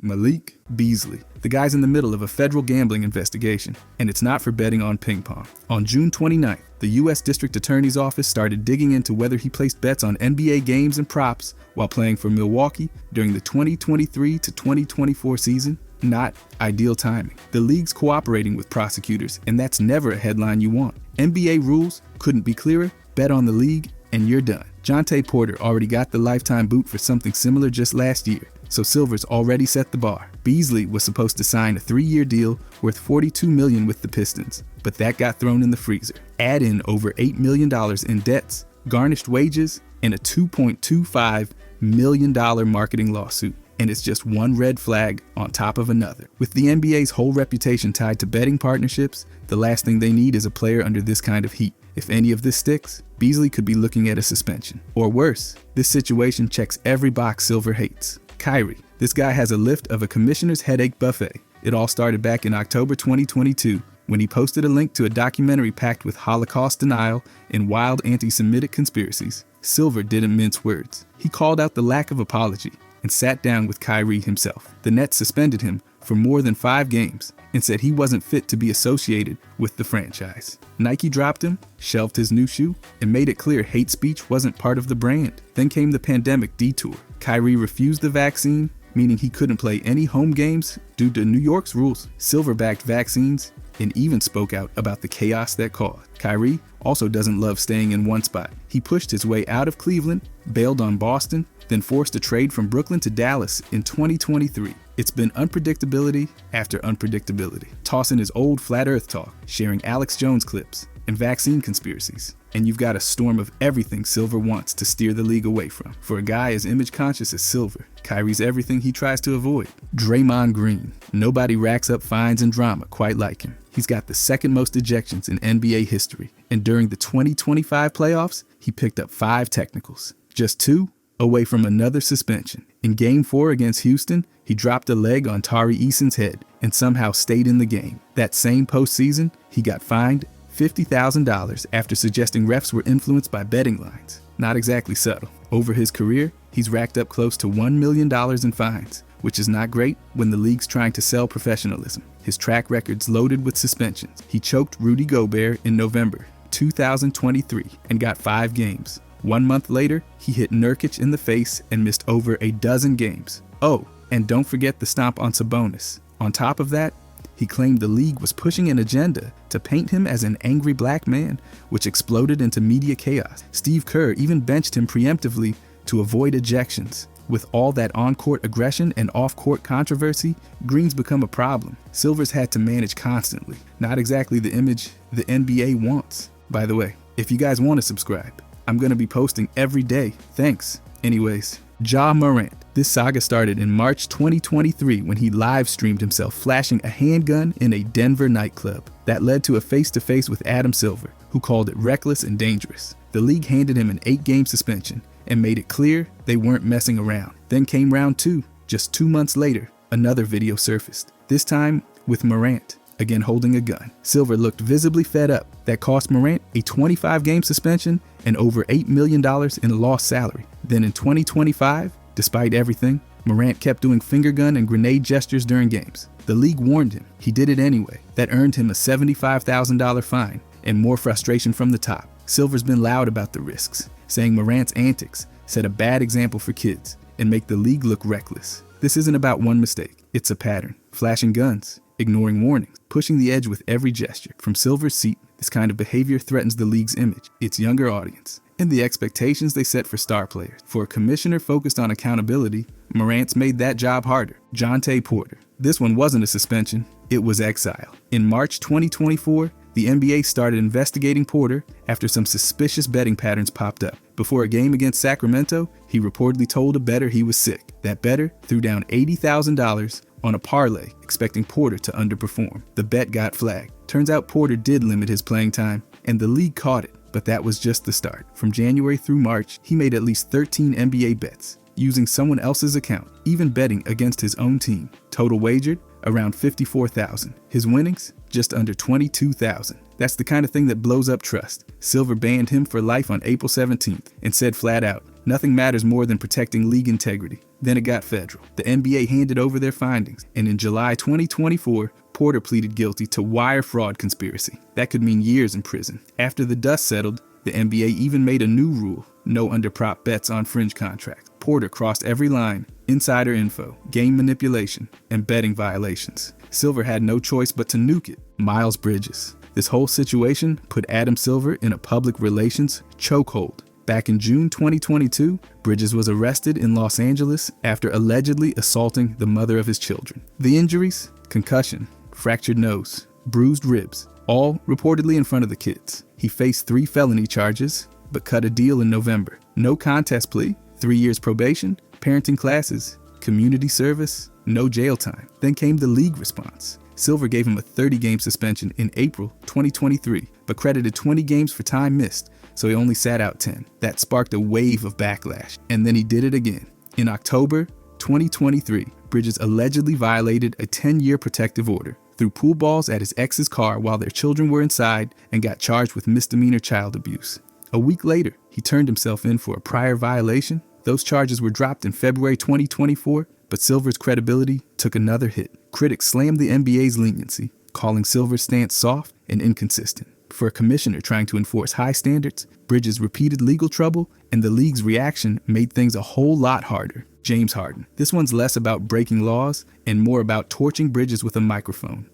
Malik Beasley. The guy's in the middle of a federal gambling investigation, and it's not for betting on ping pong. On June 29th, the U.S. District Attorney's Office started digging into whether he placed bets on NBA games and props while playing for Milwaukee during the 2023 to 2024 season. Not ideal timing. The league's cooperating with prosecutors, and that's never a headline you want. NBA rules couldn't be clearer. Bet on the league, and you're done. Jontay Porter already got the lifetime boot for something similar just last year, so Silver's already set the bar. Beasley was supposed to sign a 3-year deal worth $42 million with the Pistons, but that got thrown in the freezer. Add in over $8 million in debts, garnished wages, and a $2.25 million marketing lawsuit. And it's just one red flag on top of another. With the NBA's whole reputation tied to betting partnerships, the last thing they need is a player under this kind of heat. If any of this sticks, Beasley could be looking at a suspension. Or worse, this situation checks every box Silver hates. Kyrie. This guy has a lift of a commissioner's headache buffet. It all started back in October 2022 when he posted a link to a documentary packed with Holocaust denial and wild anti-Semitic conspiracies. Silver didn't mince words. He called out the lack of apology and sat down with Kyrie himself. The Nets suspended him for more than 5 games and said he wasn't fit to be associated with the franchise. Nike dropped him, shelved his new shoe, and made it clear hate speech wasn't part of the brand. Then came the pandemic detour. Kyrie refused the vaccine, meaning he couldn't play any home games due to New York's rules. Silver backed vaccines and even spoke out about the chaos that caused. Kyrie also doesn't love staying in one spot. He pushed his way out of Cleveland, bailed on Boston, then forced a trade from Brooklyn to Dallas in 2023. It's been unpredictability after unpredictability. Tossing his old flat earth talk, sharing Alex Jones clips, and vaccine conspiracies. And you've got a storm of everything Silver wants to steer the league away from. For a guy as image conscious as Silver, Kyrie's everything he tries to avoid. Draymond Green. Nobody racks up fines and drama quite like him. He's got the second most ejections in NBA history. And during the 2025 playoffs, he picked up 5 technicals. Just 2 away from another suspension. In Game 4 against Houston, he dropped a leg on Tari Eason's head and somehow stayed in the game. That same postseason, he got fined $50,000 after suggesting refs were influenced by betting lines. Not exactly subtle. Over his career, he's racked up close to $1 million in fines, which is not great when the league's trying to sell professionalism. His track record's loaded with suspensions. He choked Rudy Gobert in November 2023 and got 5 games. 1 month later, he hit Nurkic in the face and missed over a dozen games. Oh, and don't forget the stomp on Sabonis. On top of that, he claimed the league was pushing an agenda to paint him as an angry black man, which exploded into media chaos. Steve Kerr even benched him preemptively to avoid ejections. With all that on-court aggression and off-court controversy, Green's become a problem. Silver's had to manage constantly. Not exactly the image the NBA wants. By the way, if you guys want to subscribe, I'm going to be posting every day. Thanks. Anyways, Ja Morant. This saga started in March 2023 when he live-streamed himself flashing a handgun in a Denver nightclub. That led to a face-to-face with Adam Silver, who called it reckless and dangerous. The league handed him an 8-game suspension and made it clear they weren't messing around. Then came round 2. Just 2 months later, another video surfaced, this time with Morant, again holding a gun. Silver looked visibly fed up. That cost Morant a 25-game suspension and over $8 million in lost salary. Then in 2025, despite everything, Morant kept doing finger gun and grenade gestures during games. The league warned him. He did it anyway. That earned him a $75,000 fine and more frustration from the top. Silver's been loud about the risks, saying Morant's antics set a bad example for kids and make the league look reckless. This isn't about one mistake. It's a pattern. Flashing guns, ignoring warnings, pushing the edge with every gesture. From Silver's seat, this kind of behavior threatens the league's image, its younger audience, and the expectations they set for star players. For a commissioner focused on accountability, Morant's made that job harder. Jontay Porter. This one wasn't a suspension, it was exile. In March 2024, the NBA started investigating Porter after some suspicious betting patterns popped up. Before a game against Sacramento, he reportedly told a bettor he was sick. That bettor threw down $80,000 on a parlay, expecting Porter to underperform. The bet got flagged. Turns out Porter did limit his playing time, and the league caught it. But that was just the start. From January through March, he made at least 13 NBA bets, using someone else's account, even betting against his own team. Total wagered, around $54,000. His winnings, just under $22,000. That's the kind of thing that blows up trust. Silver banned him for life on April 17th and said flat out, nothing matters more than protecting league integrity. Then it got federal. The NBA handed over their findings, and in July 2024, Porter pleaded guilty to wire fraud conspiracy. That could mean years in prison. After the dust settled, the NBA even made a new rule: no under-prop bets on fringe contracts. Porter crossed every line: insider info, game manipulation, and betting violations. Silver had no choice but to nuke it. Miles Bridges. This whole situation put Adam Silver in a public relations chokehold. Back in June 2022, Bridges was arrested in Los Angeles after allegedly assaulting the mother of his children. The injuries? Concussion, fractured nose, bruised ribs, all reportedly in front of the kids. He faced 3 felony charges, but cut a deal in November. No contest plea, 3 years probation, parenting classes, community service, no jail time. Then came the league response. Silver gave him a 30-game suspension in April 2023, but credited 20 games for time missed, so he only sat out 10. That sparked a wave of backlash, and then he did it again. In October 2023, Bridges allegedly violated a 10-year protective order, threw pool balls at his ex's car while their children were inside, and got charged with misdemeanor child abuse. A week later, he turned himself in for a prior violation. Those charges were dropped in February 2024, but Silver's credibility took another hit. Critics slammed the NBA's leniency, calling Silver's stance soft and inconsistent. For a commissioner trying to enforce high standards, Bridges' repeated legal trouble, and the league's reaction made things a whole lot harder. James Harden. This one's less about breaking laws and more about torching Bridges with a microphone.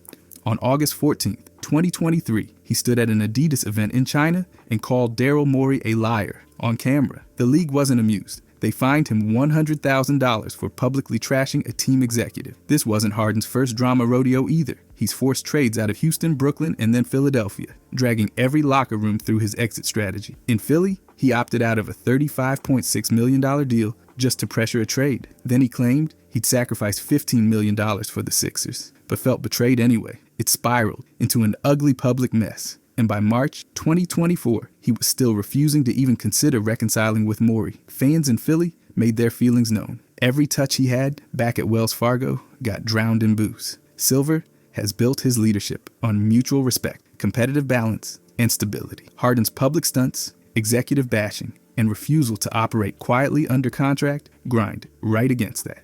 On August 14th, 2023, he stood at an Adidas event in China and called Daryl Morey a liar on camera. The league wasn't amused. They fined him $100,000 for publicly trashing a team executive. This wasn't Harden's first drama rodeo either. He's forced trades out of Houston, Brooklyn, and then Philadelphia, dragging every locker room through his exit strategy. In Philly, he opted out of a $35.6 million deal just to pressure a trade. Then he claimed he'd sacrifice $15 million for the Sixers, but felt betrayed anyway. It spiraled into an ugly public mess. And by March 2024, he was still refusing to even consider reconciling with Morey. Fans in Philly made their feelings known. Every touch he had back at Wells Fargo got drowned in booze. Silver has built his leadership on mutual respect, competitive balance, and stability. Harden's public stunts, executive bashing, and refusal to operate quietly under contract grind right against that.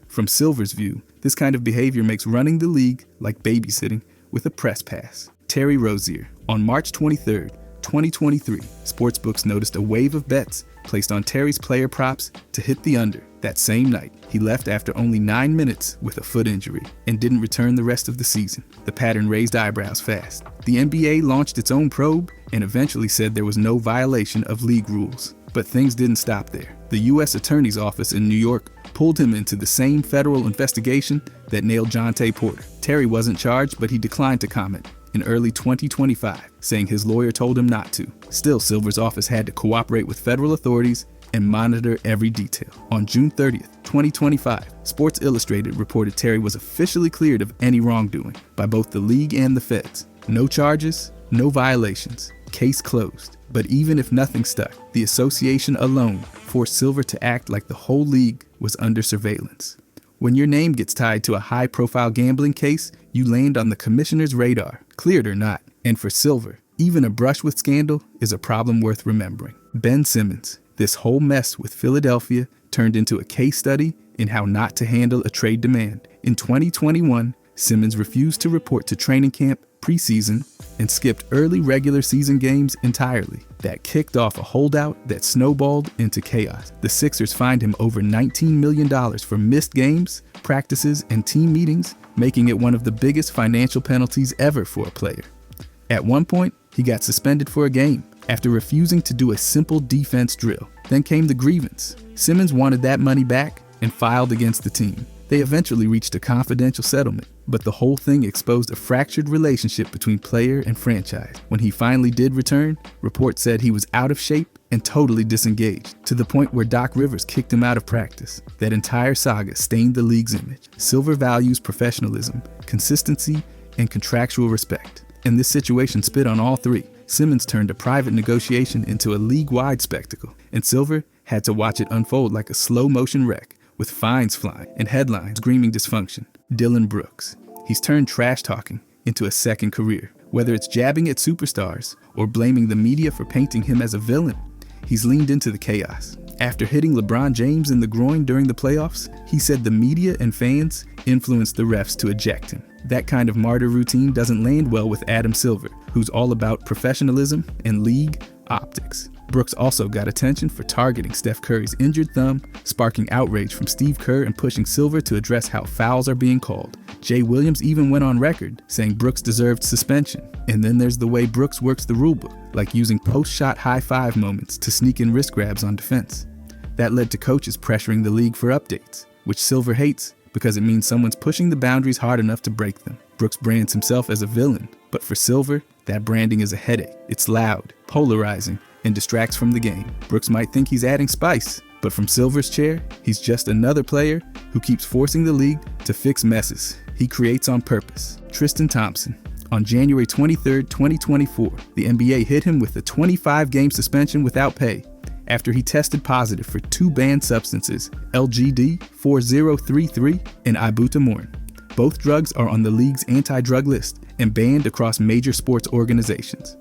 From Silver's view, this kind of behavior makes running the league like babysitting with a press pass. Terry Rozier. On March 23, 2023, sportsbooks noticed a wave of bets placed on Terry's player props to hit the under. That same night, he left after only 9 minutes with a foot injury and didn't return the rest of the season. The pattern raised eyebrows fast. The NBA launched its own probe and eventually said there was no violation of league rules. But things didn't stop there. The U.S. Attorney's Office in New York pulled him into the same federal investigation that nailed Jontay Porter. Terry wasn't charged, but he declined to comment in early 2025, saying his lawyer told him not to. Still, Silver's office had to cooperate with federal authorities and monitor every detail. On June 30th, 2025, Sports Illustrated reported Terry was officially cleared of any wrongdoing by both the league and the feds. No charges, no violations, case closed. But even if nothing stuck, the association alone forced Silver to act like the whole league was under surveillance. When your name gets tied to a high-profile gambling case, you land on the commissioner's radar, cleared or not. And for Silver, even a brush with scandal is a problem worth remembering. Ben Simmons. This whole mess with Philadelphia turned into a case study in how not to handle a trade demand. In 2021, Simmons refused to report to training camp preseason and skipped early regular season games entirely. That kicked off a holdout that snowballed into chaos. The Sixers fined him over $19 million for missed games, practices, and team meetings, making it one of the biggest financial penalties ever for a player. At one point, he got suspended for a game after refusing to do a simple defense drill. Then came the grievance. Simmons wanted that money back and filed against the team. They eventually reached a confidential settlement, but the whole thing exposed a fractured relationship between player and franchise. When he finally did return, reports said he was out of shape and totally disengaged, to the point where Doc Rivers kicked him out of practice. That entire saga stained the league's image. Silver values professionalism, consistency, and contractual respect. And this situation spit on all three. Simmons turned a private negotiation into a league-wide spectacle, and Silver had to watch it unfold like a slow-motion wreck, with fines flying and headlines screaming dysfunction. Dylan Brooks. He's turned trash talking into a second career. Whether it's jabbing at superstars or blaming the media for painting him as a villain, he's leaned into the chaos. After hitting LeBron James in the groin during the playoffs, he said the media and fans influenced the refs to eject him. That kind of martyr routine doesn't land well with Adam Silver, who's all about professionalism and league optics. Brooks also got attention for targeting Steph Curry's injured thumb, sparking outrage from Steve Kerr and pushing Silver to address how fouls are being called. Jay Williams even went on record saying Brooks deserved suspension. And then there's the way Brooks works the rulebook, like using post-shot high-five moments to sneak in wrist grabs on defense. That led to coaches pressuring the league for updates, which Silver hates because it means someone's pushing the boundaries hard enough to break them. Brooks brands himself as a villain, but for Silver, that branding is a headache. It's loud, polarizing, and distracts from the game. Brooks might think he's adding spice, but from Silver's chair, he's just another player who keeps forcing the league to fix messes he creates on purpose. Tristan Thompson. On January 23, 2024, the NBA hit him with a 25-game suspension without pay after he tested positive for 2 banned substances, LGD 4033 and ibutamoren. Both drugs are on the league's anti-drug list and banned across major sports organizations.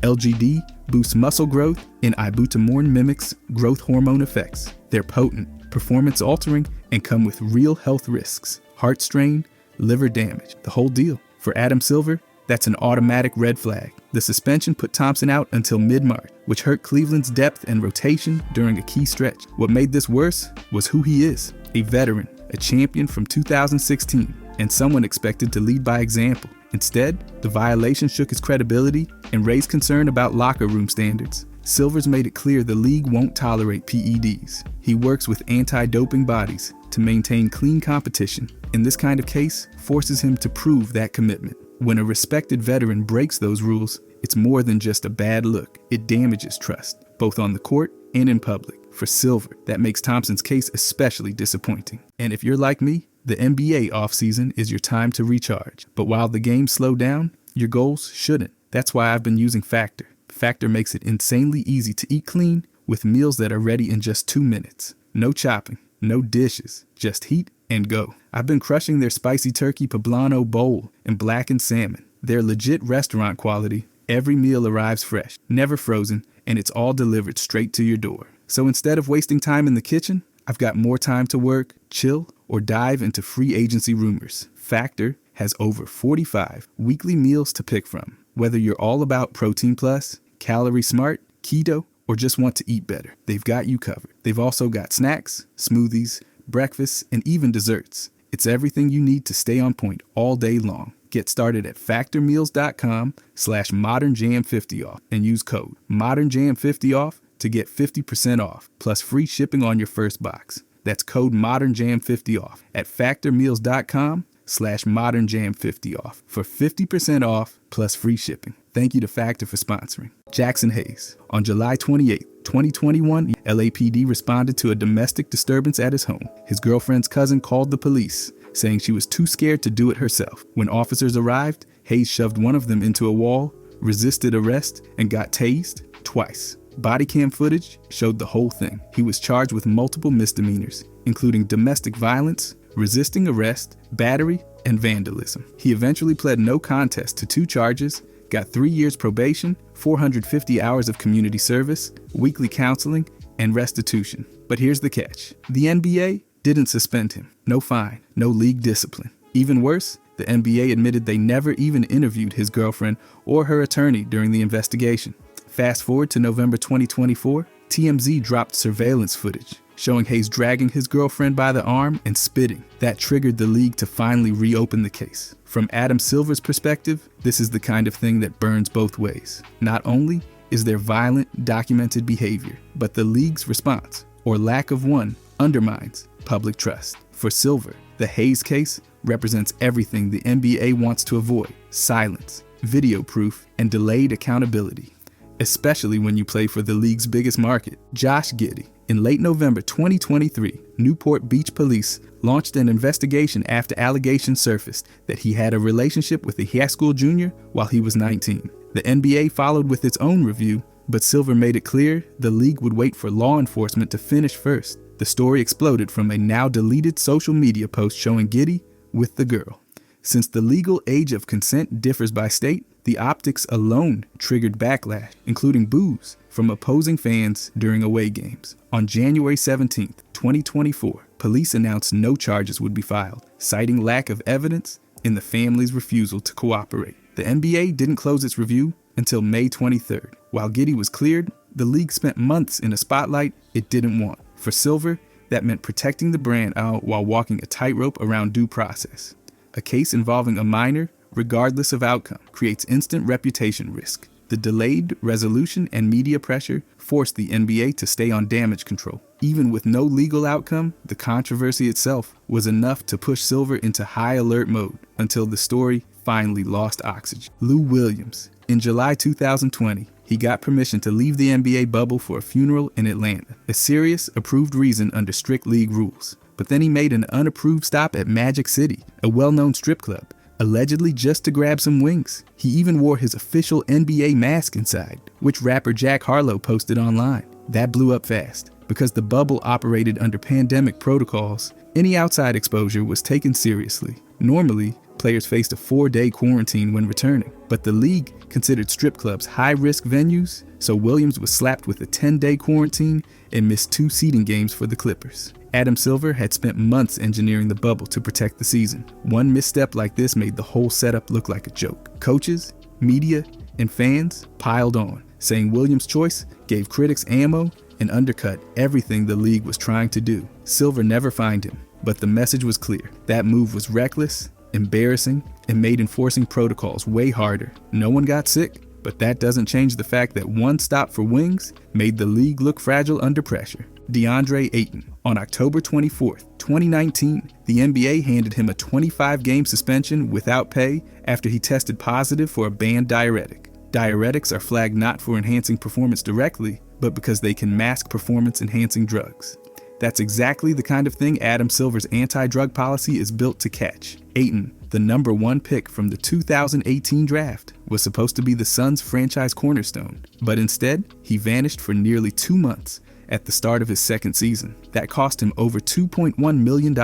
LGD boosts muscle growth and ibutamoren mimics growth hormone effects. They're potent, performance-altering, and come with real health risks: heart strain, liver damage, the whole deal. For Adam Silver, that's an automatic red flag. The suspension put Thompson out until mid-March, which hurt Cleveland's depth and rotation during a key stretch. What made this worse was who he is: a veteran, a champion from 2016, and someone expected to lead by example. Instead, the violation shook his credibility and raised concern about locker room standards. Silver's made it clear the league won't tolerate PEDs. He works with anti-doping bodies to maintain clean competition, and this kind of case forces him to prove that commitment. When a respected veteran breaks those rules, it's more than just a bad look. It damages trust, both on the court and in public. For Silver, that makes Thompson's case especially disappointing. And if you're like me, the NBA offseason is your time to recharge. But while the games slow down, your goals shouldn't. That's why I've been using Factor. Factor makes it insanely easy to eat clean with meals that are ready in just 2 minutes. No chopping, no dishes, just heat and go. I've been crushing their spicy turkey poblano bowl and blackened salmon. They're legit restaurant quality. Every meal arrives fresh, never frozen, and it's all delivered straight to your door. So instead of wasting time in the kitchen, I've got more time to work, chill, or dive into free agency rumors. Factor has over 45 weekly meals to pick from. Whether you're all about Protein Plus, Calorie Smart, Keto, or just want to eat better, they've got you covered. They've also got snacks, smoothies, breakfasts, and even desserts. It's everything you need to stay on point all day long. Get started at factormeals.com/modernjam50off and use code modernjam50off to get 50% off, plus free shipping on your first box. That's code modernjam50off at factormeals.com/modernjam50off for 50% off plus free shipping. Thank you to Factor for sponsoring. Jackson Hayes. On July 28, 2021, LAPD responded to a domestic disturbance at his home. His girlfriend's cousin called the police, saying she was too scared to do it herself. When officers arrived, Hayes shoved one of them into a wall, resisted arrest, and got tased twice. Body cam footage showed the whole thing. He was charged with multiple misdemeanors, including domestic violence, resisting arrest, battery, and vandalism. He eventually pled no contest to 2 charges, got 3 years probation, 450 hours of community service, weekly counseling, and restitution. But here's the catch. The NBA didn't suspend him. No fine, no league discipline. Even worse, the NBA admitted they never even interviewed his girlfriend or her attorney during the investigation. Fast forward to November 2024, TMZ dropped surveillance footage showing Hayes dragging his girlfriend by the arm and spitting. That triggered the league to finally reopen the case. From Adam Silver's perspective, this is the kind of thing that burns both ways. Not only is there violent, documented behavior, but the league's response, or lack of one, undermines public trust. For Silver, the Hayes case represents everything the NBA wants to avoid: silence, video proof, and delayed accountability. Especially when you play for the league's biggest market. Josh Giddy. In late November 2023, Newport Beach Police launched an investigation after allegations surfaced that he had a relationship with a high school junior while he was 19. The NBA followed with its own review, but Silver made it clear the league would wait for law enforcement to finish first. The story exploded from a now-deleted social media post showing Giddy with the girl. Since the legal age of consent differs by state, the optics alone triggered backlash, including boos from opposing fans during away games. On January 17, 2024, police announced no charges would be filed, citing lack of evidence and the family's refusal to cooperate. The NBA didn't close its review until May 23rd. While Giddy was cleared, the league spent months in a spotlight it didn't want. For Silver, that meant protecting the brand while walking a tightrope around due process. A case involving a minor, regardless of outcome, creates instant reputation risk. The delayed resolution and media pressure forced the NBA to stay on damage control. Even with no legal outcome, the controversy itself was enough to push Silver into high alert mode until the story finally lost oxygen. Lou Williams. In July 2020, he got permission to leave the NBA bubble for a funeral in Atlanta, a serious, approved reason under strict league rules. But then he made an unapproved stop at Magic City, a well-known strip club, allegedly just to grab some wings. He even wore his official NBA mask inside, which rapper Jack Harlow posted online. That blew up fast. Because the bubble operated under pandemic protocols, any outside exposure was taken seriously. Normally, players faced a 4-day quarantine when returning, but the league considered strip clubs high-risk venues, so Williams was slapped with a 10-day quarantine and missed 2 seeding games for the Clippers. Adam Silver had spent months engineering the bubble to protect the season. One misstep like this made the whole setup look like a joke. Coaches, media, and fans piled on, saying Williams' choice gave critics ammo and undercut everything the league was trying to do. Silver never fined him, but the message was clear. That move was reckless, embarrassing, and made enforcing protocols way harder. No one got sick, but that doesn't change the fact that one stop for wings made the league look fragile under pressure. DeAndre Aton. On October 24, 2019, the NBA handed him a 25-game suspension without pay after he tested positive for a banned diuretic. Diuretics are flagged not for enhancing performance directly, but because they can mask performance-enhancing drugs. That's exactly the kind of thing Adam Silver's anti-drug policy is built to catch. Aton, the number 1 pick from the 2018 draft, was supposed to be the Suns' franchise cornerstone, but instead, he vanished for nearly 2 months at the start of his second season. That cost him over $2.1 million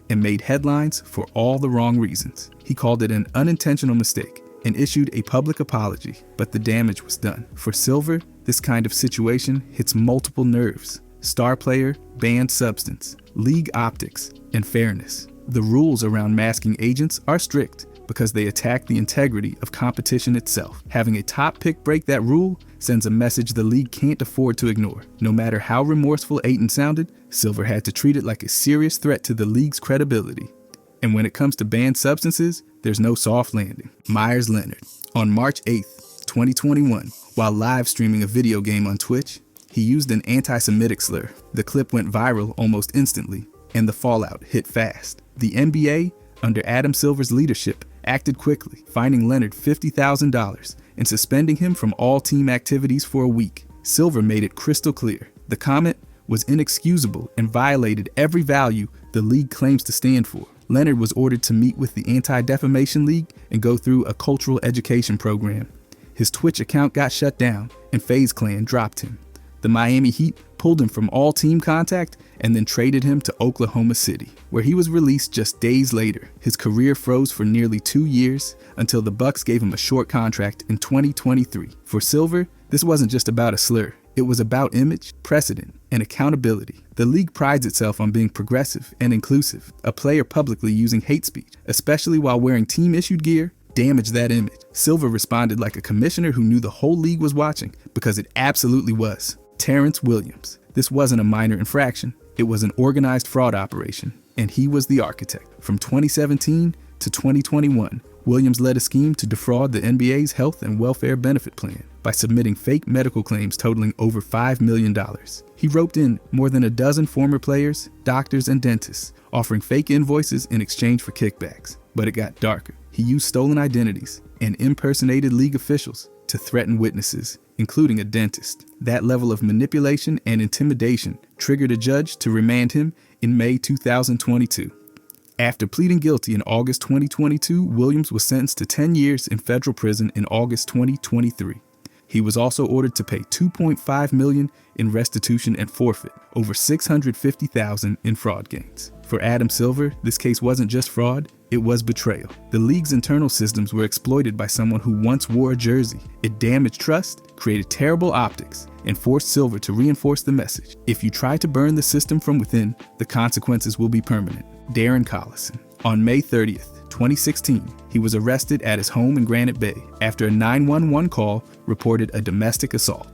and made headlines for all the wrong reasons. He called it an unintentional mistake and issued a public apology, but the damage was done. For Silver, this kind of situation hits multiple nerves: star player, banned substance, league optics, and fairness. The rules around masking agents are strict because they attack the integrity of competition itself. Having a top pick break that rule sends a message the league can't afford to ignore. No matter how remorseful Aton sounded, Silver had to treat it like a serious threat to the league's credibility. And when it comes to banned substances, there's no soft landing. Meyers Leonard. On March 8, 2021, while live streaming a video game on Twitch, he used an anti-Semitic slur. The clip went viral almost instantly, and the fallout hit fast. The NBA, under Adam Silver's leadership, acted quickly, fining Leonard $50,000 and suspending him from all team activities for a week. Silver made it crystal clear. The comment was inexcusable and violated every value the league claims to stand for. Leonard was ordered to meet with the Anti-Defamation League and go through a cultural education program. His Twitch account got shut down, and FaZe Clan dropped him. The Miami Heat pulled him from all team contact and then traded him to Oklahoma City, where he was released just days later. His career froze for nearly 2 years until the Bucks gave him a short contract in 2023. For Silver, this wasn't just about a slur. It was about image, precedent, and accountability. The league prides itself on being progressive and inclusive. A player publicly using hate speech, especially while wearing team-issued gear, damaged that image. Silver responded like a commissioner who knew the whole league was watching, because it absolutely was. Terrence Williams. This wasn't a minor infraction. It was an organized fraud operation, and he was the architect. From 2017 to 2021, Williams led a scheme to defraud the NBA's health and welfare benefit plan by submitting fake medical claims totaling over $5 million. He roped in more than a dozen former players, doctors, and dentists, offering fake invoices in exchange for kickbacks. But it got darker. He used stolen identities and impersonated league officials to threaten witnesses, including a dentist. That level of manipulation and intimidation triggered a judge to remand him in May 2022. After pleading guilty in August 2022, Williams was sentenced to 10 years in federal prison in August 2023. He was also ordered to pay $2.5 million in restitution and forfeit over $650,000 in fraud gains. For Adam Silver, this case wasn't just fraud, It was betrayal. The league's internal systems were exploited by someone who once wore a jersey. It damaged trust, created terrible optics, and forced Silver to reinforce the message. If you try to burn the system from within, the consequences will be permanent. Darren Collison. On May 30th, 2016, he was arrested at his home in Granite Bay after a 911 call reported a domestic assault.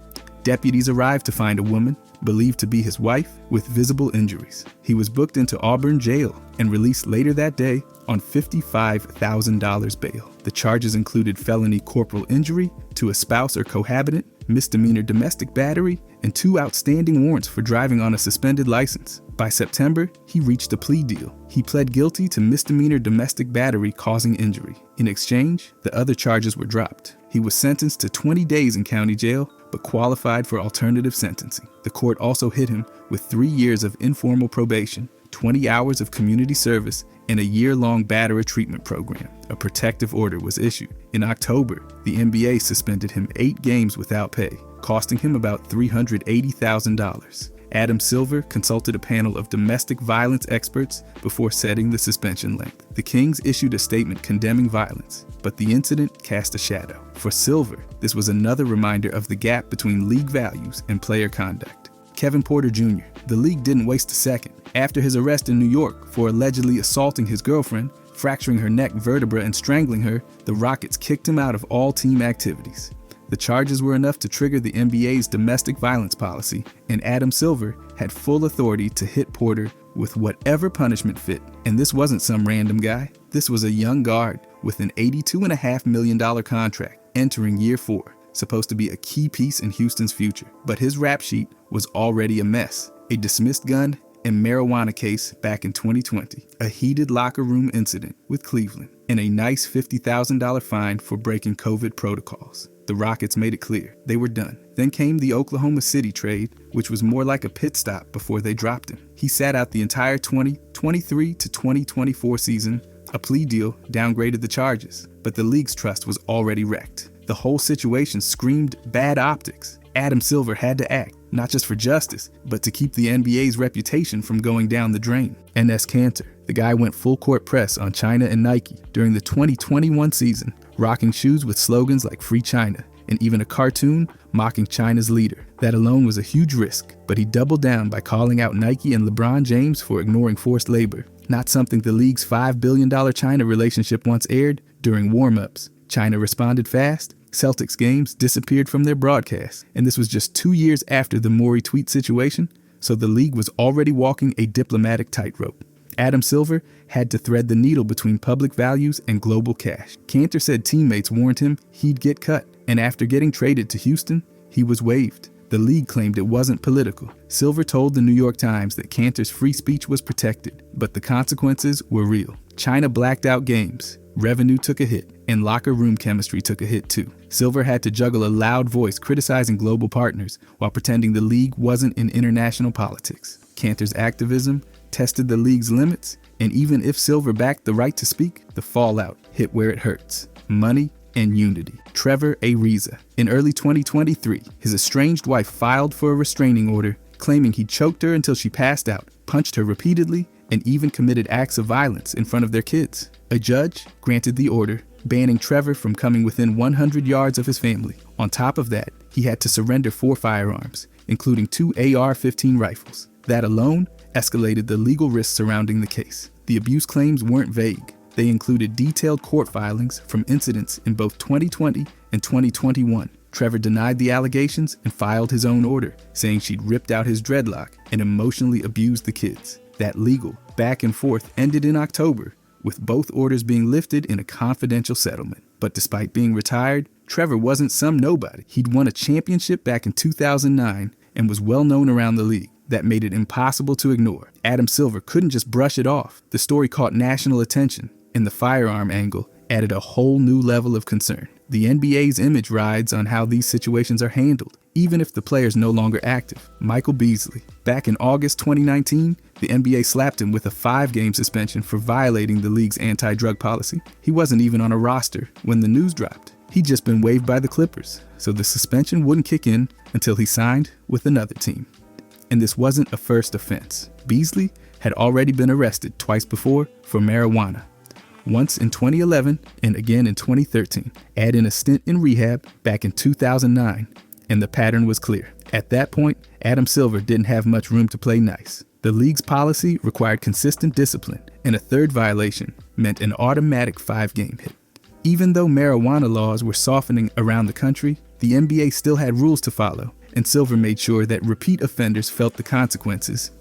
Deputies arrived to find a woman, believed to be his wife, with visible injuries. He was booked into Auburn jail and released later that day on $55,000 bail. The charges included felony corporal injury to a spouse or cohabitant, misdemeanor domestic battery, and 2 outstanding warrants for driving on a suspended license. By September, he reached a plea deal. He pled guilty to misdemeanor domestic battery causing injury. In exchange, the other charges were dropped. He was sentenced to 20 days in county jail, but qualified for alternative sentencing. The court also hit him with 3 years of informal probation, 20 hours of community service, and a year-long batterer treatment program. A protective order was issued. In October, the NBA suspended him 8 games without pay, costing him about $380,000. Adam Silver consulted a panel of domestic violence experts before setting the suspension length. The Kings issued a statement condemning violence, but the incident cast a shadow. For Silver, this was another reminder of the gap between league values and player conduct. Kevin Porter Jr. The league didn't waste a second. After his arrest in New York for allegedly assaulting his girlfriend, fracturing her neck vertebra and strangling her, the Rockets kicked him out of all team activities. The charges were enough to trigger the NBA's domestic violence policy, and Adam Silver had full authority to hit Porter with whatever punishment fit. And this wasn't some random guy. This was a young guard with an $82.5 million contract entering year 4, supposed to be a key piece in Houston's future. But his rap sheet was already a mess. A dismissed gun and marijuana case back in 2020, a heated locker room incident with Cleveland, and a nice $50,000 fine for breaking COVID protocols. The Rockets made it clear they were done. Then came the Oklahoma City trade, which was more like a pit stop before they dropped him. He sat out the entire 2023 to 2024 season. A plea deal downgraded the charges, but the league's trust was already wrecked. The whole situation screamed bad optics. Adam Silver had to act, not just for justice, but to keep the NBA's reputation from going down the drain. Enes Kanter, the guy went full court press on China and Nike during the 2021 season, rocking shoes with slogans like Free China, and even a cartoon mocking China's leader. That alone was a huge risk, but he doubled down by calling out Nike and LeBron James for ignoring forced labor, not something the league's $5 billion China relationship once aired during warm-ups. China responded fast. Celtics games disappeared from their broadcast, and this was just 2 years after the Morey tweet situation, so the league was already walking a diplomatic tightrope. Adam Silver had to thread the needle between public values and global cash. Kanter said teammates warned him he'd get cut, and after getting traded to Houston, he was waived. The league claimed it wasn't political. Silver told the New York Times that Kanter's free speech was protected, but the consequences were real. China blacked out games, revenue took a hit, and locker room chemistry took a hit too. Silver had to juggle a loud voice criticizing global partners while pretending the league wasn't in international politics. Kanter's activism tested the league's limits, and even if Silver backed the right to speak, the fallout hit where it hurts: money and unity. Trevor Ariza. In early 2023, his estranged wife filed for a restraining order, claiming he choked her until she passed out, punched her repeatedly, and even committed acts of violence in front of their kids. A judge granted the order, banning Trevor from coming within 100 yards of his family. On top of that, he had to surrender 4 firearms, including 2 AR-15 rifles. That alone escalated the legal risks surrounding the case. The abuse claims weren't vague. They included detailed court filings from incidents in both 2020 and 2021. Trevor denied the allegations and filed his own order, saying she'd ripped out his dreadlock and emotionally abused the kids. That legal back and forth ended in October, with both orders being lifted in a confidential settlement. But despite being retired, Trevor wasn't some nobody. He'd won a championship back in 2009 and was well known around the league. That made it impossible to ignore. Adam Silver couldn't just brush it off. The story caught national attention, and the firearm angle added a whole new level of concern. The NBA's image rides on how these situations are handled, even if the player's no longer active. Malik Beasley. Back in August 2019, the NBA slapped him with a 5-game suspension for violating the league's anti-drug policy. He wasn't even on a roster when the news dropped. He'd just been waived by the Clippers, so the suspension wouldn't kick in until he signed with another team. And this wasn't a first offense. Beasley had already been arrested twice before for marijuana. once in 2011 and again in 2013. Add in a stint in rehab back in 2009, and the pattern was clear. At that point, Adam Silver didn't have much room to play nice. The league's policy required consistent discipline, and a third violation meant an automatic 5-game hit. Even though marijuana laws were softening around the country, the NBA still had rules to follow, and Silver made sure that repeat offenders felt the consequences.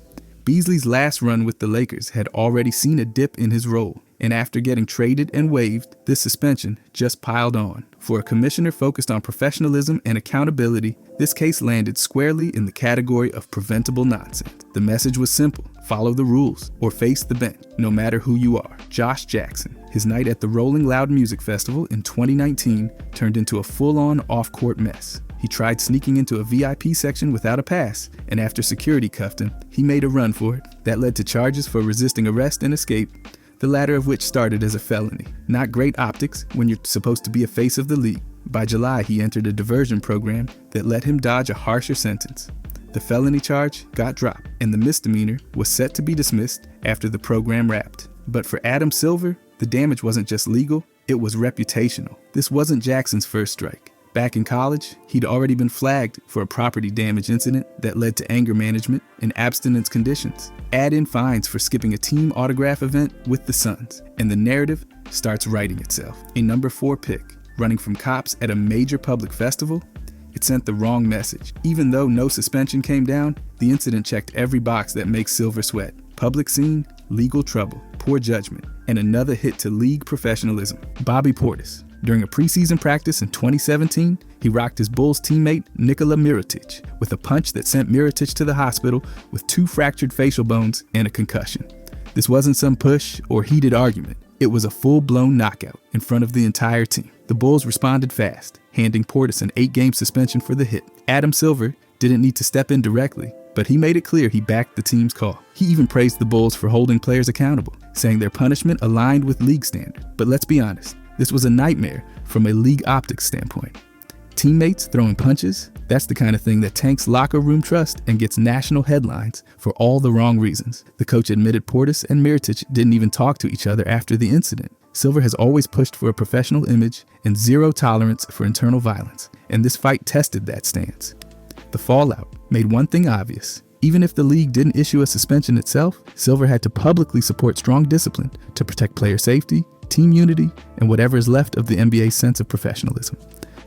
Beasley's last run with the Lakers had already seen a dip in his role, and after getting traded and waived, this suspension just piled on. For a commissioner focused on professionalism and accountability, this case landed squarely in the category of preventable nonsense. The message was simple: follow the rules or face the bench, no matter who you are. Josh Jackson, his night at the Rolling Loud Music Festival in 2019 turned into a full-on off-court mess. He tried sneaking into a VIP section without a pass, and after security cuffed him, he made a run for it. That led to charges for resisting arrest and escape, the latter of which started as a felony. Not great optics when you're supposed to be a face of the league. By July, he entered a diversion program that let him dodge a harsher sentence. The felony charge got dropped, and the misdemeanor was set to be dismissed after the program wrapped. But for Adam Silver, the damage wasn't just legal, it was reputational. This wasn't Jackson's first strike. Back in college, he'd already been flagged for a property damage incident that led to anger management and abstinence conditions. Add in fines for skipping a team autograph event with the Suns, and the narrative starts writing itself. A number 4 pick, running from cops at a major public festival, it sent the wrong message. Even though no suspension came down, the incident checked every box that makes Silver sweat. Public scene, legal trouble, poor judgment, and another hit to league professionalism. Bobby Portis. During a preseason practice in 2017, he rocked his Bulls teammate Nikola Mirotic with a punch that sent Mirotic to the hospital with 2 fractured facial bones and a concussion. This wasn't some push or heated argument. It was a full-blown knockout in front of the entire team. The Bulls responded fast, handing Portis an 8-game suspension for the hit. Adam Silver didn't need to step in directly, but he made it clear he backed the team's call. He even praised the Bulls for holding players accountable, saying their punishment aligned with league standard. But let's be honest, this was a nightmare from a league optics standpoint. Teammates throwing punches, that's the kind of thing that tanks locker room trust and gets national headlines for all the wrong reasons. The coach admitted Portis and Mirotic didn't even talk to each other after the incident. Silver has always pushed for a professional image and zero tolerance for internal violence, and this fight tested that stance. The fallout made one thing obvious. Even if the league didn't issue a suspension itself, Silver had to publicly support strong discipline to protect player safety, team unity, and whatever is left of the NBA's sense of professionalism.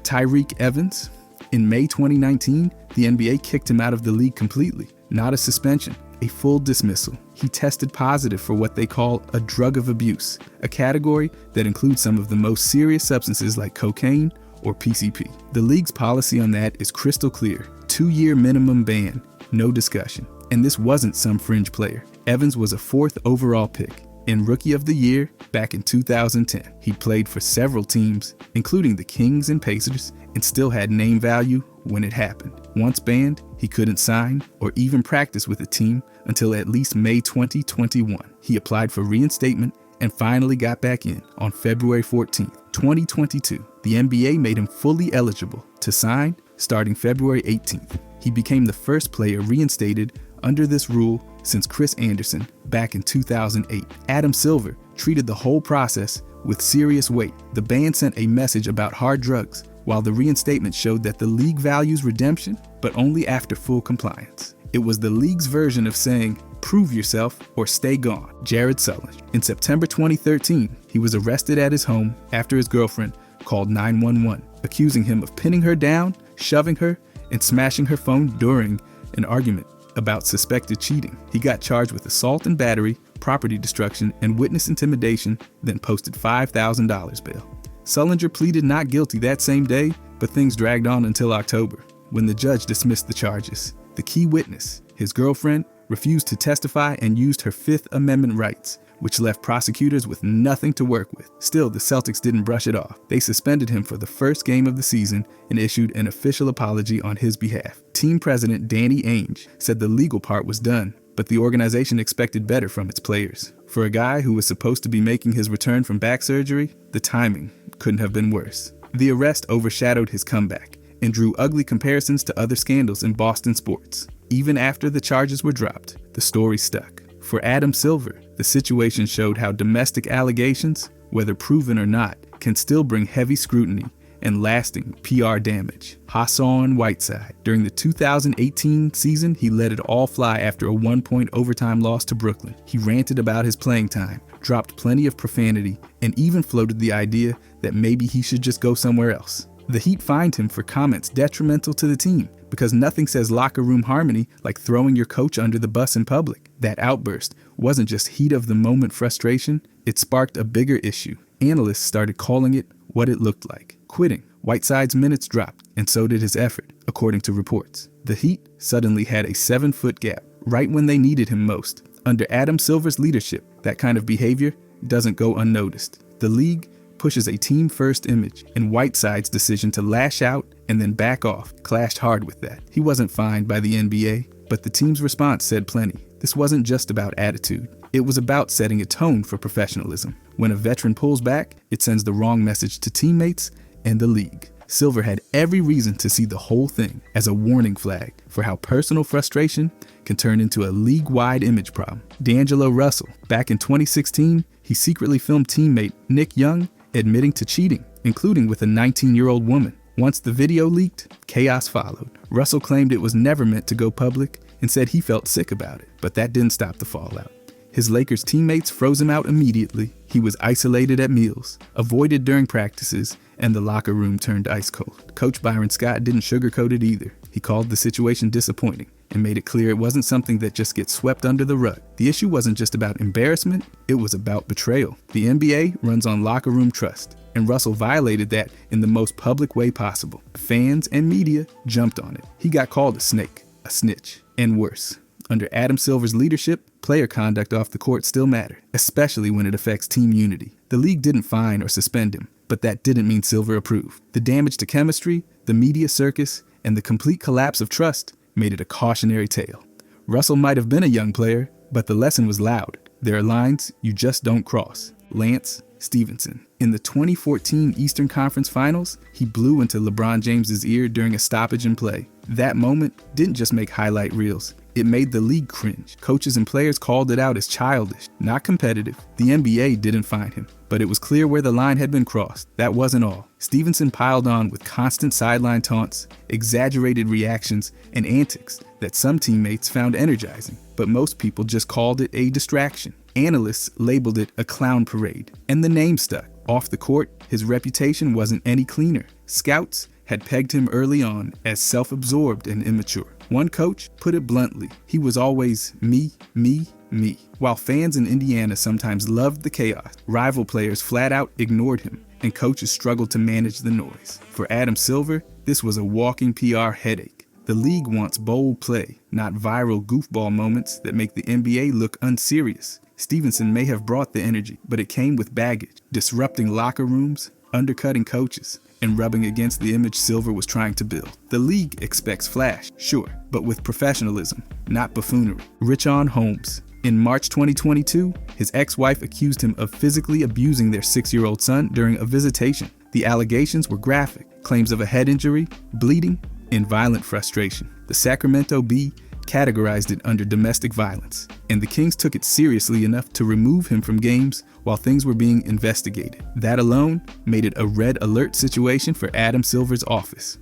Tyreek Evans. In May 2019, the NBA kicked him out of the league completely. Not a suspension, a full dismissal. He tested positive for what they call a drug of abuse, a category that includes some of the most serious substances like cocaine or PCP. The league's policy on that is crystal clear. 2-year minimum ban, no discussion. And this wasn't some fringe player. Evans was a 4th overall pick. In Rookie of the Year back in 2010, he played for several teams, including the Kings and Pacers, and still had name value when it happened. Once banned, he couldn't sign or even practice with a team until at least May 2021. He applied for reinstatement and finally got back in on February 14, 2022. The NBA made him fully eligible to sign starting February 18th. He became the first player reinstated under this rule since Chris Anderson back in 2008. Adam Silver treated the whole process with serious weight. The ban sent a message about hard drugs, while the reinstatement showed that the league values redemption, but only after full compliance. It was the league's version of saying, prove yourself or stay gone. Jared Sullen. In September 2013, he was arrested at his home after his girlfriend called 911, accusing him of pinning her down, shoving her, and smashing her phone during an argument about suspected cheating. He got charged with assault and battery, property destruction, and witness intimidation, then posted $5,000 bail. Sullinger pleaded not guilty that same day, but things dragged on until October, when the judge dismissed the charges. The key witness, his girlfriend, refused to testify and used her Fifth Amendment rights, which left prosecutors with nothing to work with. Still, the Celtics didn't brush it off. They suspended him for the first game of the season and issued an official apology on his behalf. Team president Danny Ainge said the legal part was done, but the organization expected better from its players. For a guy who was supposed to be making his return from back surgery, the timing couldn't have been worse. The arrest overshadowed his comeback and drew ugly comparisons to other scandals in Boston sports. Even after the charges were dropped, the story stuck. For Adam Silver, the situation showed how domestic allegations whether proven or not, can still bring heavy scrutiny and lasting PR damage. Hassan Whiteside. During the 2018 season, he let it all fly after a 1-point overtime loss to Brooklyn. He ranted about his playing time, dropped plenty of profanity, and even floated the idea that maybe he should just go somewhere else. The Heat fined him for comments detrimental to the team, because nothing says locker room harmony like throwing your coach under the bus in public. That outburst wasn't just heat-of-the-moment frustration, it sparked a bigger issue. Analysts started calling it what it looked like: quitting. Whiteside's minutes dropped, and so did his effort, according to reports. The Heat suddenly had a 7-foot gap, right when they needed him most. Under Adam Silver's leadership, that kind of behavior doesn't go unnoticed. The league pushes a team-first image, and Whiteside's decision to lash out and then back off clashed hard with that. He wasn't fined by the NBA, but the team's response said plenty. This wasn't just about attitude. It was about setting a tone for professionalism. When a veteran pulls back, it sends the wrong message to teammates and the league. Silver had every reason to see the whole thing as a warning flag for how personal frustration can turn into a league-wide image problem. DAngelo Russell. Back in 2016, he secretly filmed teammate Nick Young admitting to cheating, including with a 19-year-old woman. Once the video leaked, chaos followed. Russell claimed it was never meant to go public and said he felt sick about it, but that didn't stop the fallout. His Lakers teammates froze him out immediately. He was isolated at meals, avoided during practices, and the locker room turned ice cold. Coach Byron Scott didn't sugarcoat it either. He called the situation disappointing and made it clear it wasn't something that just gets swept under the rug. The issue wasn't just about embarrassment, it was about betrayal. The NBA runs on locker room trust, and Russell violated that in the most public way possible. Fans and media jumped on it. He got called a snake, a snitch, and worse. Under Adam Silver's leadership, player conduct off the court still mattered, especially when it affects team unity. The league didn't fine or suspend him, but that didn't mean Silver approved. The damage to chemistry, the media circus, and the complete collapse of trust made it a cautionary tale. Russell might have been a young player, but the lesson was loud. There are lines you just don't cross. Lance Stevenson. In the 2014 Eastern Conference Finals, he blew into LeBron James's ear during a stoppage in play. That moment didn't just make highlight reels. It made the league cringe. Coaches and players called it out as childish, not competitive. The NBA didn't fine him, but it was clear where the line had been crossed. That wasn't all. Stevenson piled on with constant sideline taunts, exaggerated reactions, and antics that some teammates found energizing, but most people just called it a distraction. Analysts labeled it a clown parade, and the name stuck. Off the court, his reputation wasn't any cleaner. Scouts had pegged him early on as self-absorbed and immature. One coach put it bluntly: he was always me, me, me. While fans in Indiana sometimes loved the chaos, rival players flat out ignored him, and coaches struggled to manage the noise. For Adam Silver, this was a walking PR headache. The league wants bold play, not viral goofball moments that make the NBA look unserious. Stevenson may have brought the energy, but it came with baggage, disrupting locker rooms, undercutting coaches, and rubbing against the image Silver was trying to build. The league expects flash, sure, but with professionalism, not buffoonery. Richan Holmes. In March 2022, his ex-wife accused him of physically abusing their 6-year-old son during a visitation. The allegations were graphic: claims of a head injury, bleeding, and violent frustration. The Sacramento Bee categorized it under domestic violence, and the Kings took it seriously enough to remove him from games while things were being investigated. That alone made it a red alert situation for Adam Silver's office.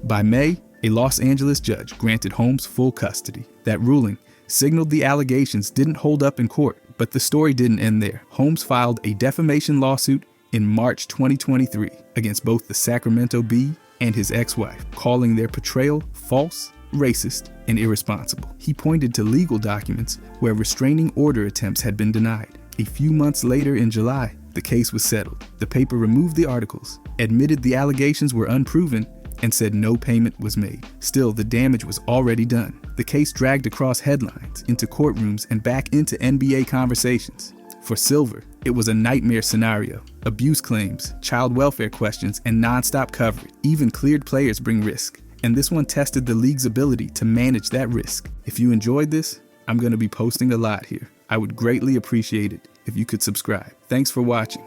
By May, a Los Angeles judge granted Holmes full custody. That ruling signaled the allegations didn't hold up in court, but the story didn't end there. Holmes filed a defamation lawsuit in March 2023 against both the Sacramento Bee and his ex-wife, calling their portrayal false, racist, and irresponsible. He pointed to legal documents where restraining order attempts had been denied. A few months later in July, the case was settled. The paper removed the articles, admitted the allegations were unproven, and said no payment was made. Still, the damage was already done. The case dragged across headlines, into courtrooms, and back into NBA conversations. For Silver, it was a nightmare scenario. Abuse claims, child welfare questions, and nonstop coverage. Even cleared players bring risk, and this one tested the league's ability to manage that risk. If you enjoyed this, I'm going to be posting a lot here. I would greatly appreciate it if you could subscribe. Thanks for watching.